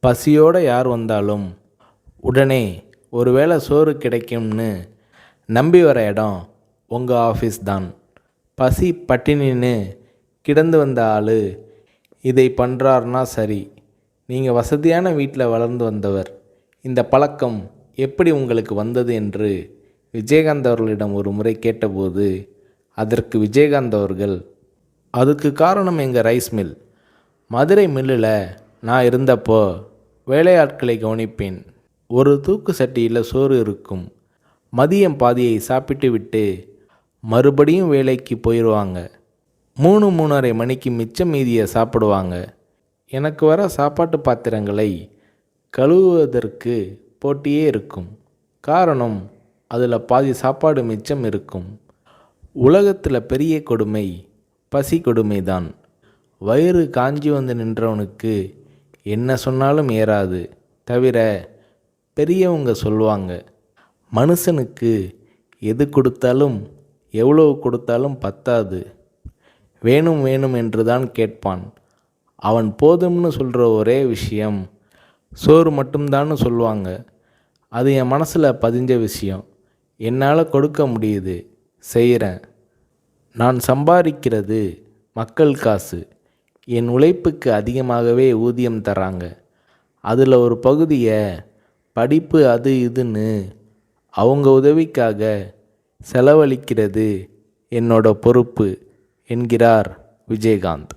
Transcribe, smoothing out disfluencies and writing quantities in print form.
பசியோடு யார் வந்தாலும் உடனே ஒருவேளை சோறு கிடைக்கும்னு நம்பி வர இடம் உங்கள் ஆஃபீஸ் தான். பசி பட்டினின்னு கிடந்து வந்த ஆள் இதை பண்ணுறாருனா சரி. நீங்கள் வசதியான வீட்டில் வளர்ந்து வந்தவர். இந்த பழக்கம் எப்படி உங்களுக்கு வந்தது என்று விஜயகாந்த் அவர்களிடம் ஒரு முறை கேட்டபோது அதற்கு விஜயகாந்த் அவர்கள், அதுக்கு காரணம் எங்கள் ரைஸ் மில். மதுரை மில்லில் நான் இருந்தப்போ வேலையாட்களை கவனிப்பேன். ஒரு தூக்கு சட்டியில் சோறு இருக்கும். மதியம் பாதியை சாப்பிட்டு விட்டு மறுபடியும் வேலைக்கு போயிடுவாங்க. 3-3:30 மணிக்கு மிச்சம் மீதியை சாப்பிடுவாங்க. எனக்கு வர சாப்பாட்டு பாத்திரங்களை கழுவுவதற்கு போட்டியே இருக்கும். காரணம், அதில் பாதி சாப்பாடு மிச்சம் இருக்கும். உலகத்தில் பெரிய கொடுமை பசி கொடுமை தான். வயிறு காஞ்சி வந்து நின்றவனுக்கு என்ன சொன்னாலும் ஏறாது. தவிர பெரியவங்க சொல்லுவாங்க, மனுஷனுக்கு எது கொடுத்தாலும் எவ்வளவு கொடுத்தாலும் பத்தாது, வேணும் வேணும் என்று தான் கேட்பான். அவன் போதும்னு சொல்கிற ஒரே விஷயம் சோறு மட்டும்தான்னு சொல்லுவாங்க. அது என் மனசில் பதிஞ்ச விஷயம். என்னால் கொடுக்க முடியுது, செய்கிறேன். நான் சம்பாதிக்கிறது மக்கள் காசு. என் உழைப்புக்கு அதிகமாகவே ஊதியம் தராங்க. அதில் ஒரு பகுதியை படிப்பு அது இதுன்னு அவங்க உதவிக்காக செலவழிக்கிறது என்னோட பொறுப்பு என்கிறார் விஜயகாந்த்.